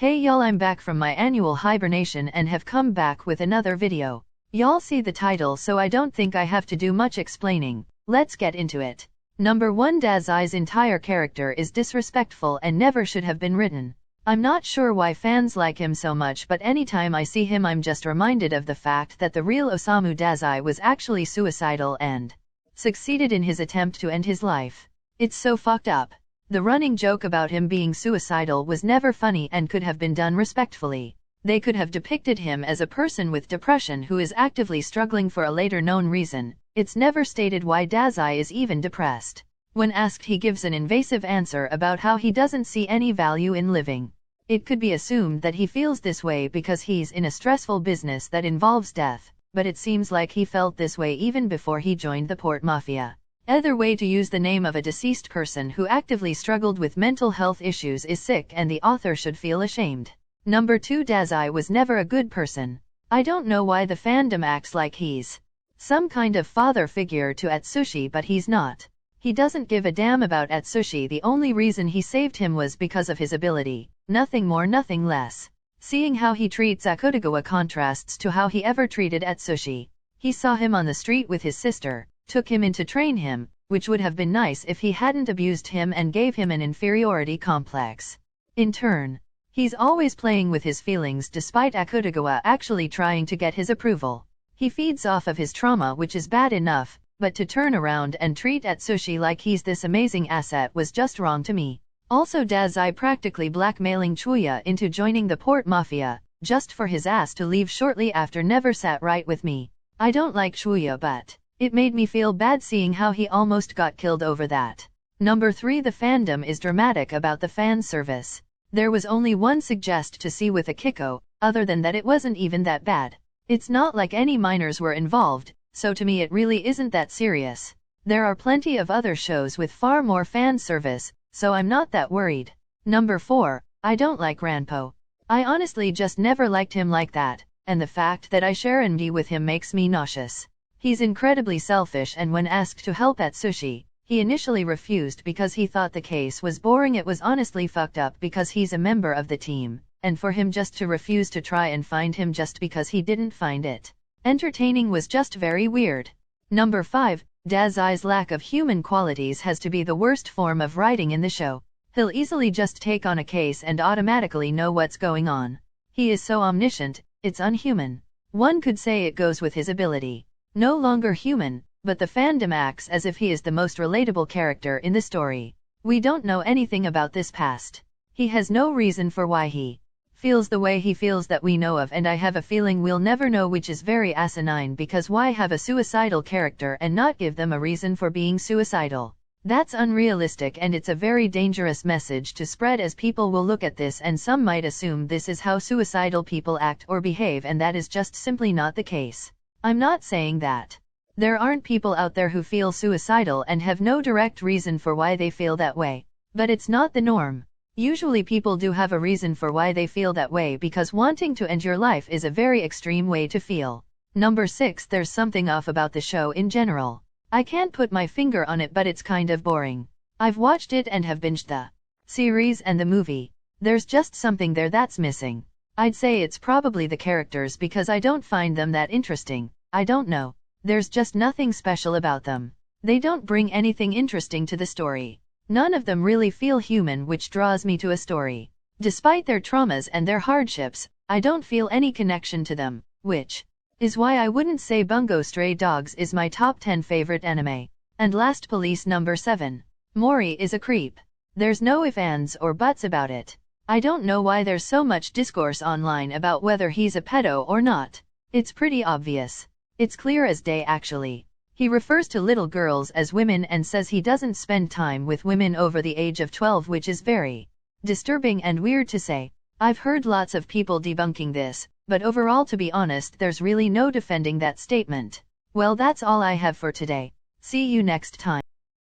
Hey y'all, I'm back from my annual hibernation and have come back with another video. Y'all see the title, so I don't think I have to do much explaining. Let's get into it. Number 1, Dazai's entire character is disrespectful and never should have been written. I'm not sure why fans like him so much, but anytime I see him I'm just reminded of the fact that the real Osamu Dazai was actually suicidal and succeeded in his attempt to end his life. It's so fucked up. The running joke about him being suicidal was never funny and could have been done respectfully. They could have depicted him as a person with depression who is actively struggling for a later known reason. It's never stated why Dazai is even depressed. When asked, he gives an invasive answer about how he doesn't see any value in living. It could be assumed that he feels this way because he's in a stressful business that involves death, but it seems like he felt this way even before he joined the port mafia. Either way, to use the name of a deceased person who actively struggled with mental health issues is sick, and the author should feel ashamed. Number 2, Dazai was never a good person. I don't know why the fandom acts like he's some kind of father figure to Atsushi, but he's not. He doesn't give a damn about Atsushi. The only reason he saved him was because of his ability. Nothing more, nothing less. Seeing how he treats Akutagawa contrasts to how he ever treated Atsushi. He saw him on the street with his sister, took him in to train him, which would have been nice if he hadn't abused him and gave him an inferiority complex. In turn, he's always playing with his feelings despite Akutagawa actually trying to get his approval. He feeds off of his trauma, which is bad enough, but to turn around and treat Atsushi like he's this amazing asset was just wrong to me. Also, Dazai practically blackmailing Chuya into joining the port mafia, just for his ass to leave shortly after, never sat right with me. I don't like Chuya, but it made me feel bad seeing how he almost got killed over that. Number 3, the fandom is dramatic about the fan service. There was only one suggest to see with Akiko, other than that it wasn't even that bad. It's not like any minors were involved, so to me it really isn't that serious. There are plenty of other shows with far more fan service, so I'm not that worried. Number 4, I don't like Ranpo. I honestly just never liked him like that, and the fact that I share envy with him makes me nauseous. He's incredibly selfish, and when asked to help Atsushi, he initially refused because he thought the case was boring. It was honestly fucked up because he's a member of the team, and for him just to refuse to try and find him just because he didn't find it entertaining was just very weird. Number 5, Dazai's lack of human qualities has to be the worst form of writing in the show. He'll easily just take on a case and automatically know what's going on. He is so omniscient, it's unhuman. One could say it goes with his ability. No longer human, but the fandom acts as if he is the most relatable character in the story. We don't know anything about this past. He has no reason for why he feels the way he feels that we know of, and I have a feeling we'll never know, which is very asinine, because why have a suicidal character and not give them a reason for being suicidal? That's unrealistic, and it's a very dangerous message to spread, as people will look at this and some might assume this is how suicidal people act or behave, and that is just simply not the case. I'm not saying that there aren't people out there who feel suicidal and have no direct reason for why they feel that way, but it's not the norm. Usually people do have a reason for why they feel that way, because wanting to end your life is a very extreme way to feel. Number 6, there's something off about the show in general. I can't put my finger on it, but it's kind of boring. I've watched it and have binged the series and the movie. There's just something there that's missing. I'd say it's probably the characters, because I don't find them that interesting. I don't know. There's just nothing special about them. They don't bring anything interesting to the story. None of them really feel human, which draws me to a story. Despite their traumas and their hardships, I don't feel any connection to them, which is why I wouldn't say Bungo Stray Dogs is my top 10 favorite anime. And last, Police Number 7. Mori is a creep. There's no ifs, ands, or buts about it. I don't know why there's so much discourse online about whether he's a pedo or not. It's pretty obvious. It's clear as day, actually. He refers to little girls as women and says he doesn't spend time with women over the age of 12, which is very disturbing and weird to say. I've heard lots of people debunking this, but overall, to be honest, there's really no defending that statement. Well, that's all I have for today. See you next time.